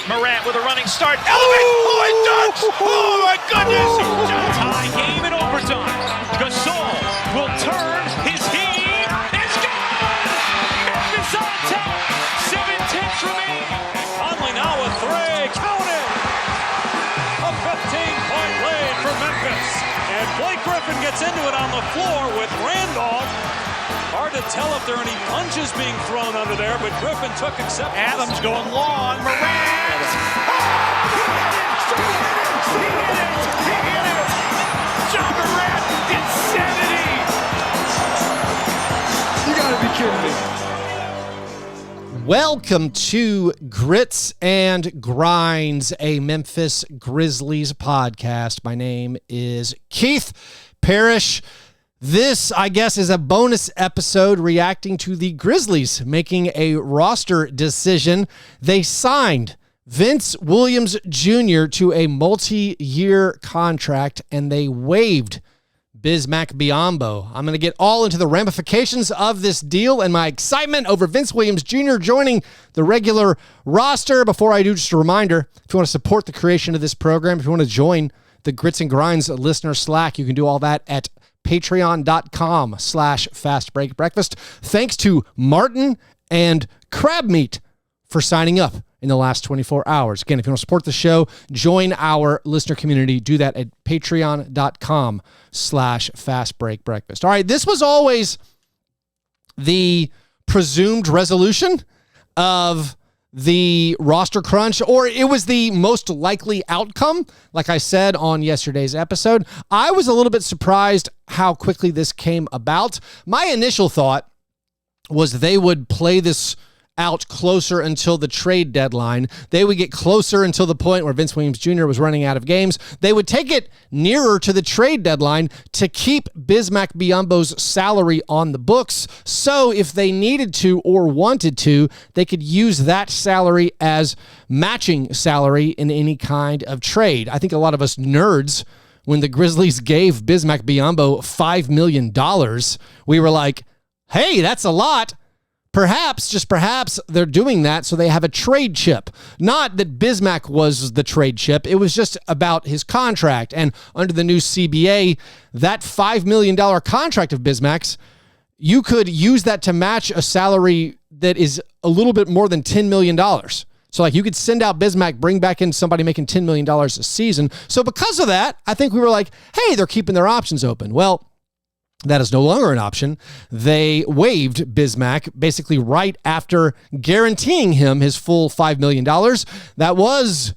Morant with a running start. Elevates. Oh, it dunks. Oh, my goodness. Tie game in overtime. Gasol will turn his heat. It's gone. Memphis on top. 7-10 remaining. Conley now with three. Count it. A 15-point lead for Memphis. And Blake Griffin gets into it on the floor with Randolph. Hard to tell if there are any punches being thrown under there, but Griffin took acceptance. Adams going long. Morant. He hit it. John Morant. Insanity. You gotta be kidding me. Welcome to Grits and Grinds, a Memphis Grizzlies podcast. My name is Keith Parrish. This, I guess, is a bonus episode reacting to the Grizzlies making a roster decision. They signed Vince Williams Jr. to a multi-year contract, and they waived Bismack Biyombo. I'm going to get all into the ramifications of this deal and my excitement over Vince Williams Jr. joining the regular roster. Before I do, just a reminder, if you want to support the creation of this program, if you want to join the Grits and Grinds listener Slack, you can do all that at patreon.com/fastbreakbreakfast. Thanks to Martin and Crab Meat for signing up in the last 24 hours. Again, if you want to support the show, join our listener community. Do that at patreon.com/fastbreakbreakfast. All right, this was always the presumed resolution of the roster crunch, or it was the most likely outcome. Like I said on yesterday's episode, I was a little bit surprised how quickly this came about. My initial thought was they would play this out closer until the trade deadline. They would get closer until the point where Vince Williams Jr. was running out of games. They would take it nearer to the trade deadline to keep Bismack Biyombo's salary on the books. So if they needed to or wanted to, they could use that salary as matching salary in any kind of trade. I think a lot of us nerds, when the Grizzlies gave Bismack Biyombo $5 million, we were like, hey, that's a lot. Perhaps, just perhaps, they're doing that so they have a trade chip. Not that Bismack was the trade chip. It was just about his contract. And under the new CBA, that $5 million contract of Bismack's, you could use that to match a salary that is a little bit more than $10 million. So like you could send out Bismack, bring back in somebody making $10 million a season. So because of that, I think we were like, hey, they're keeping their options open. Well, that is no longer an option. They waived Bismack basically right after guaranteeing him his full $5 million. That was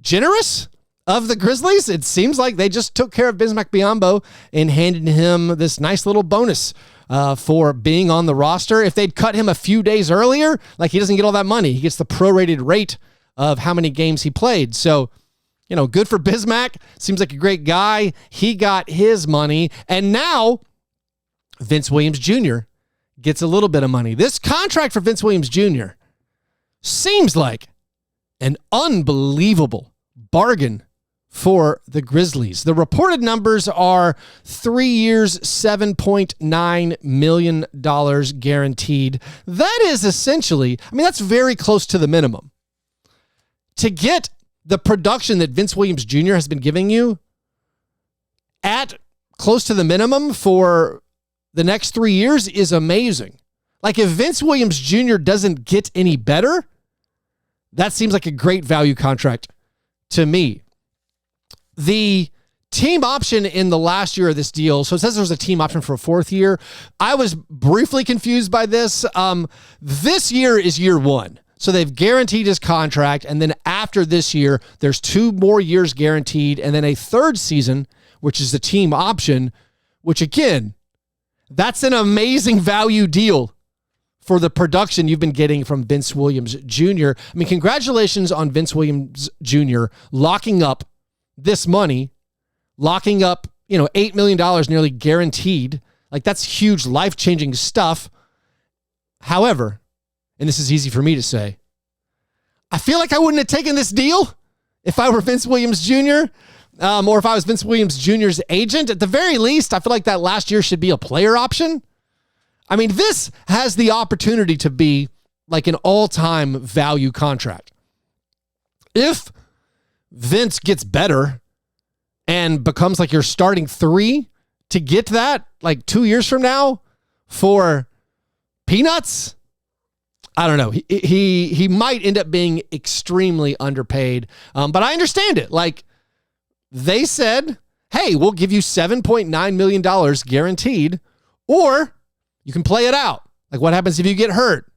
generous of the Grizzlies. It seems like they just took care of Bismack Biyombo and handed him this nice little bonus for being on the roster. If they'd cut him a few days earlier, like he doesn't get all that money. He gets the prorated rate of how many games he played. So, you know, good for Bismack. Seems like a great guy. He got his money. And now Vince Williams Jr. gets a little bit of money. This contract for Vince Williams Jr. seems like an unbelievable bargain for the Grizzlies. The reported numbers are 3 years, $7.9 million guaranteed. That is essentially, I mean, that's very close to the minimum. To get the production that Vince Williams Jr. has been giving you at close to the minimum for the next 3 years is amazing. Like if Vince Williams Jr. doesn't get any better, that seems like a great value contract to me. The team option in the last year of this deal, so it says there's a team option for a fourth year. I was briefly confused by this. This year is year one. So they've guaranteed his contract, and then after this year, there's 2 more years guaranteed, and then a third season, which is the team option, which again, that's an amazing value deal for the production you've been getting from Vince Williams Jr. I mean, congratulations on Vince Williams Jr. locking up this money, locking up, $8 million nearly guaranteed. Like that's huge, life-changing stuff. However, and this is easy for me to say, I feel like I wouldn't have taken this deal if I were Vince Williams Jr., or if I was Vince Williams Jr.'s agent. At the very least, I feel like that last year should be a player option. I mean, this has the opportunity to be like an all-time value contract. If Vince gets better and becomes like your starting 3 to get that like 2 years from now for peanuts, I don't know. He might end up being extremely underpaid. But I understand it. Like, they said, hey, we'll give you $7.9 million guaranteed, or you can play it out. Like, what happens if you get hurt?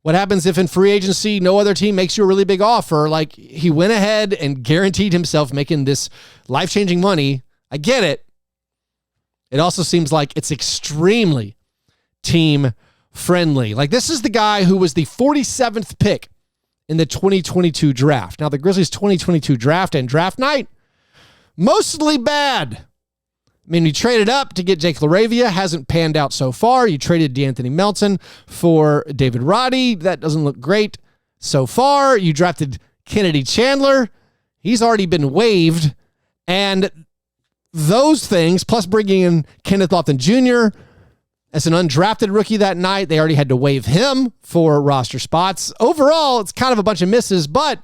What happens if in free agency, no other team makes you a really big offer? Like, he went ahead and guaranteed himself making this life-changing money. I get it. It also seems like it's extremely team-friendly. Like, this is the guy who was the 47th pick in the 2022 draft. Now, the Grizzlies' 2022 draft and draft night, mostly bad. I mean, you traded up to get Jake LaRavia. Hasn't panned out so far. You traded DeAnthony Melton for David Roddy. That doesn't look great so far. You drafted Kennedy Chandler. He's already been waived. And those things, plus bringing in Kenneth Lofton Jr. as an undrafted rookie that night, they already had to waive him for roster spots. Overall, it's kind of a bunch of misses. But,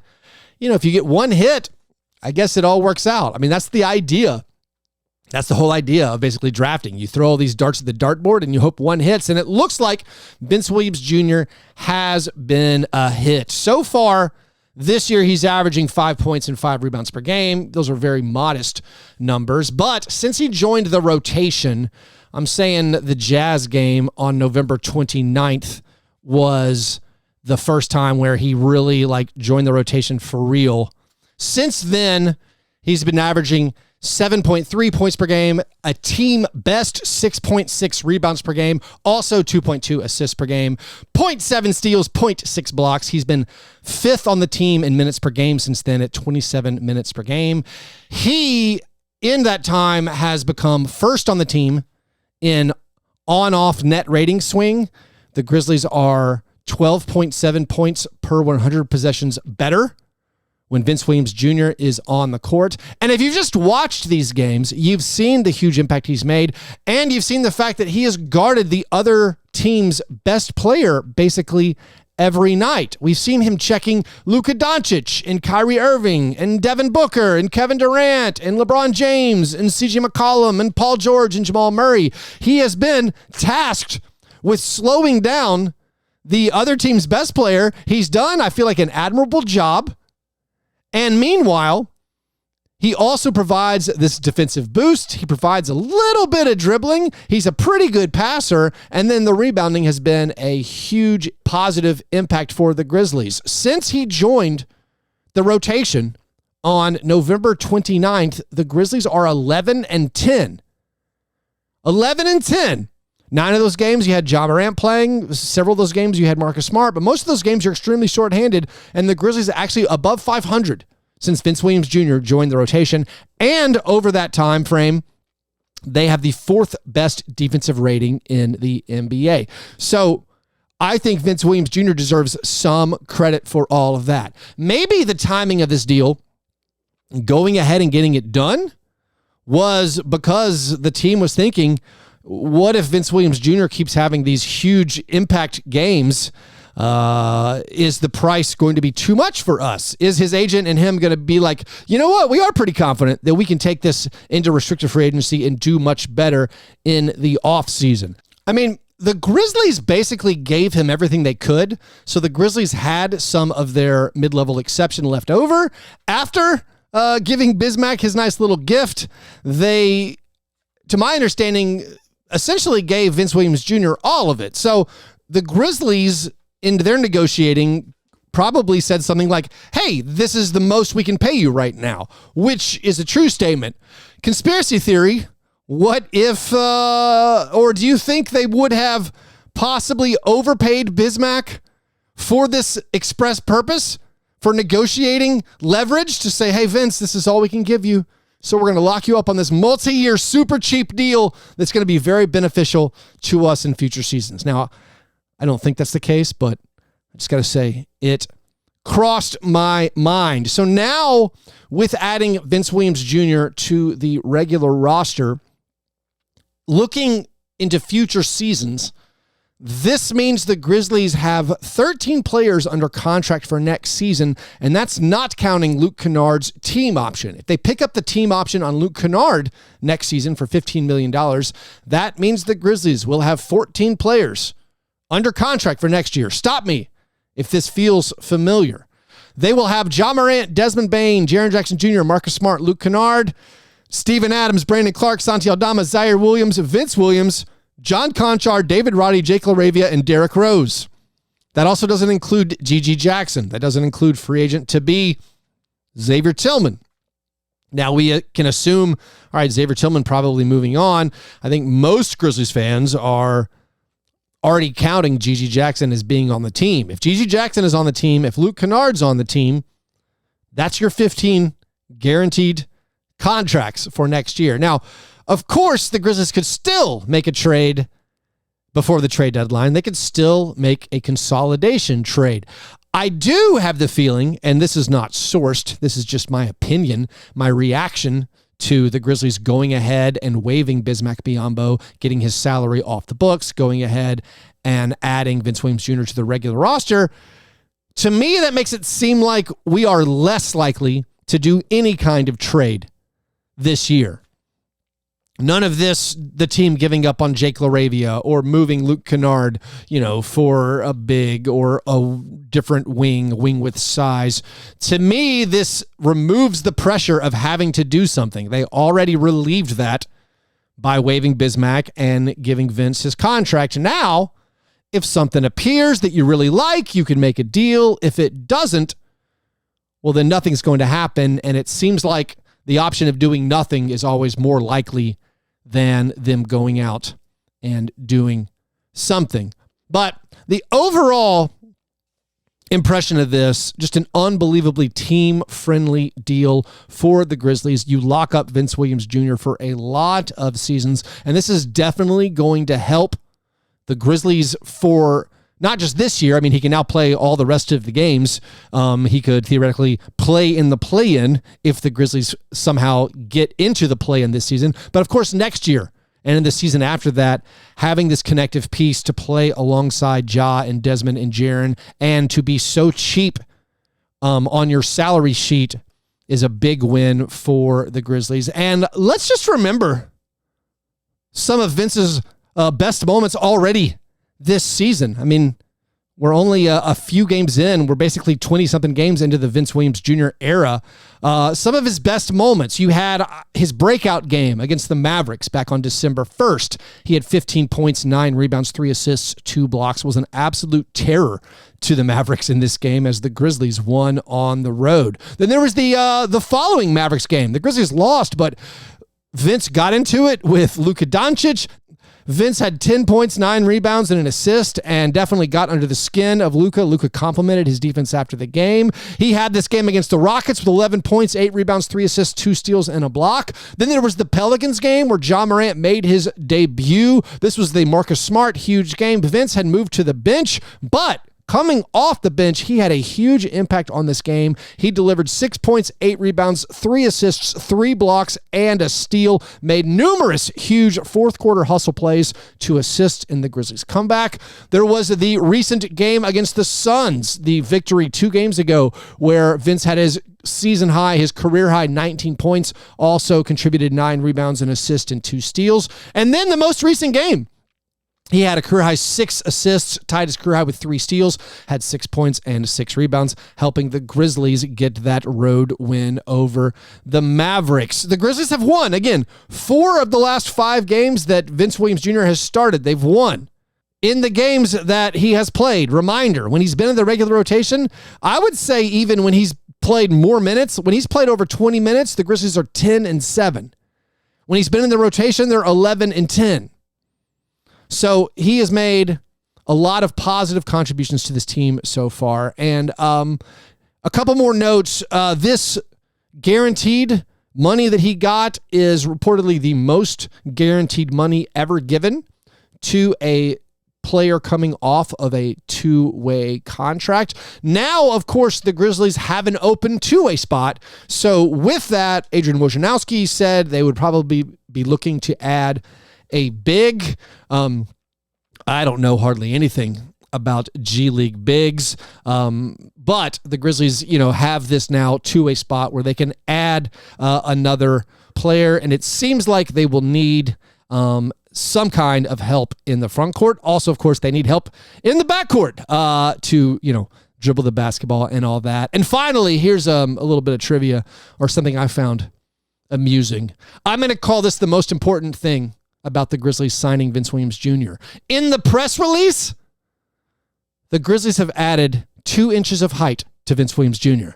you know, if you get one hit, I guess it all works out. I mean, that's the idea. That's the whole idea of basically drafting. You throw all these darts at the dartboard and you hope one hits. And it looks like Vince Williams Jr. has been a hit. So far this year, he's averaging 5 points and 5 rebounds per game. Those are very modest numbers. But since he joined the rotation, I'm saying the Jazz game on November 29th was the first time where he really like joined the rotation for real. Since then, he's been averaging 7.3 points per game, a team best 6.6 rebounds per game, also 2.2 assists per game, 0.7 steals, 0.6 blocks. He's been 5th on the team in minutes per game since then at 27 minutes per game. He, in that time, has become 1st on the team in on-off net rating swing. The Grizzlies are 12.7 points per 100 possessions better when Vince Williams Jr. is on the court. And if you've just watched these games, you've seen the huge impact he's made, and you've seen the fact that he has guarded the other team's best player basically every night. We've seen him checking Luka Doncic and Kyrie Irving and Devin Booker and Kevin Durant and LeBron James and CJ McCollum and Paul George and Jamal Murray. He has been tasked with slowing down the other team's best player. He's done, I feel like, an admirable job. And meanwhile, he also provides this defensive boost. He provides a little bit of dribbling. He's a pretty good passer. And then the rebounding has been a huge positive impact for the Grizzlies. Since he joined the rotation on November 29th, the Grizzlies are 11-10. 11-10. 9 of those games, you had Ja Morant playing. Several of those games, you had Marcus Smart. But most of those games, you're extremely shorthanded. And the Grizzlies are actually above 500 since Vince Williams Jr. joined the rotation. And over that time frame, they have the 4th best defensive rating in the NBA. So I think Vince Williams Jr. deserves some credit for all of that. Maybe the timing of this deal, going ahead and getting it done, was because the team was thinking, what if Vince Williams Jr. keeps having these huge impact games? Is the price going to be too much for us? Is his agent and him going to be like, you know what? We are pretty confident that we can take this into restricted free agency and do much better in the offseason. I mean, the Grizzlies basically gave him everything they could. So the Grizzlies had some of their mid-level exception left over. After giving Bismack his nice little gift, they, to my understanding, essentially gave Vince Williams Jr. all of it. So the Grizzlies, in their negotiating, probably said something like, hey, this is the most we can pay you right now, which is a true statement. Conspiracy theory, what if, or do you think they would have possibly overpaid Bismack for this express purpose, for negotiating leverage to say, hey, Vince, this is all we can give you. So we're going to lock you up on this multi-year super cheap deal that's going to be very beneficial to us in future seasons. Now, I don't think that's the case, but I just got to say it crossed my mind. So now with adding Vince Williams Jr. to the regular roster, looking into future seasons, This means the Grizzlies have 13 players under contract for next season, and that's not counting Luke Kennard's team option. If they pick up the team option on Luke Kennard next season for $15 million, that means the Grizzlies will have 14 players under contract for next year. Stop me if this feels familiar. They will have Ja Morant, Desmond Bane, Jaren Jackson Jr., Marcus Smart, Luke Kennard, Steven Adams, Brandon Clark, Santi Aldama, Zaire Williams, Vince Williams, John Conchar, David Roddy, Jake LaRavia, and Derrick Rose. That also doesn't include G.G. Jackson. That doesn't include free agent to be Xavier Tillman. Now we can assume, all right, Xavier Tillman probably moving on. I think most Grizzlies fans are already counting G.G. Jackson as being on the team. If G.G. Jackson is on the team, if Luke Kennard's on the team, that's your 15 guaranteed contracts for next year. Now, of course, the Grizzlies could still make a trade before the trade deadline. They could still make a consolidation trade. I do have the feeling, and this is not sourced, this is just my opinion, my reaction to the Grizzlies going ahead and waiving Bismack Biyombo, getting his salary off the books, going ahead and adding Vince Williams Jr. to the regular roster. To me, that makes it seem like we are less likely to do any kind of trade this year. None of this, the team giving up on Jake LaRavia or moving Luke Kennard, for a big or a different wing with size. To me, this removes the pressure of having to do something. They already relieved that by waiving Bismack and giving Vince his contract. Now, if something appears that you really like, you can make a deal. If it doesn't, well, then nothing's going to happen. And it seems like the option of doing nothing is always more likely than them going out and doing something. But the overall impression of this, just an unbelievably team-friendly deal for the Grizzlies. You lock up Vince Williams Jr. for a lot of seasons, and this is definitely going to help the Grizzlies for not just this year. I mean, he can now play all the rest of the games. He could theoretically play in the play-in if the Grizzlies somehow get into the play-in this season. But of course, next year and in the season after that, having this connective piece to play alongside Ja and Desmond and Jaren and to be so cheap on your salary sheet is a big win for the Grizzlies. And let's just remember some of Vince's best moments already this season. I mean, we're only a few games in. We're basically 20-something games into the Vince Williams Jr. era. Some of his best moments, you had his breakout game against the Mavericks back on December 1st. He had 15 points, 9 rebounds, 3 assists, 2 blocks. Was an absolute terror to the Mavericks in this game as the Grizzlies won on the road. Then there was the following Mavericks game. The Grizzlies lost, but Vince got into it with Luka Doncic. Vince had 10 points, 9 rebounds, and an assist, and definitely got under the skin of Luka. Luka complimented his defense after the game. He had this game against the Rockets with 11 points, 8 rebounds, 3 assists, 2 steals, and a block. Then there was the Pelicans game where Ja Morant made his debut. This was the Marcus Smart huge game. Vince had moved to the bench, but coming off the bench, he had a huge impact on this game. He delivered 6 points, 8 rebounds, 3 assists, 3 blocks, and a steal. Made numerous huge fourth quarter hustle plays to assist in the Grizzlies' comeback. There was the recent game against the Suns, the victory 2 games ago, where Vince had his season high, his career high 19 points, also contributed 9 rebounds, an assist, and 2 steals. And then the most recent game, he had a career high 6 assists, tied his career high with 3 steals, had 6 points and 6 rebounds, helping the Grizzlies get that road win over the Mavericks. The Grizzlies have won, again, 4 of the last 5 games that Vince Williams Jr. has started. They've won. In the games that he has played, reminder, when he's been in the regular rotation, I would say even when he's played more minutes, when he's played over 20 minutes, the Grizzlies are 10-7. When he's been in the rotation, they're 11-10. So he has made a lot of positive contributions to this team so far. And a couple more notes. This guaranteed money that he got is reportedly the most guaranteed money ever given to a player coming off of a 2-way contract. Now, of course, the Grizzlies have an open 2-way spot. So with that, Adrian Wojnarowski said they would probably be looking to add a big. I don't know hardly anything about G League bigs, but the Grizzlies, have this now to a spot where they can add another player, and it seems like they will need some kind of help in the front court. Also, of course, they need help in the backcourt to dribble the basketball and all that. And finally, here's a little bit of trivia or something I found amusing. I'm going to call this the most important thing about the Grizzlies signing Vince Williams Jr. In the press release, the Grizzlies have added 2 inches of height to Vince Williams Jr.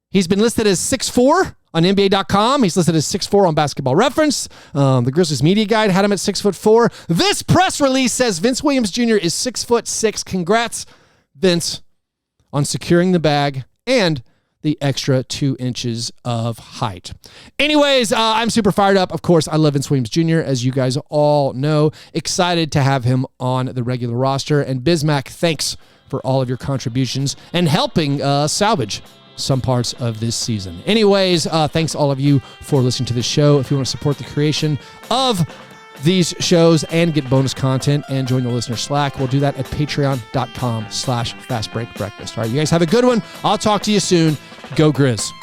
He's been listed as 6'4" on NBA.com. He's listed as 6'4" on Basketball Reference. The Grizzlies media guide had him at 6'4". This press release says Vince Williams Jr. is 6'6". Congrats, Vince, on securing the bag and the extra 2 inches of height. Anyways, I'm super fired up. Of course, I love Vince Williams Jr., as you guys all know. Excited to have him on the regular roster. And Bismack, thanks for all of your contributions and helping salvage some parts of this season. Anyways, thanks all of you for listening to this show. If you want to support the creation of these shows and get bonus content and join the listener Slack, we'll do that at patreon.com/fastbreakbreakfast. All right, you guys have a good one. I'll talk to you soon. Go Grizz.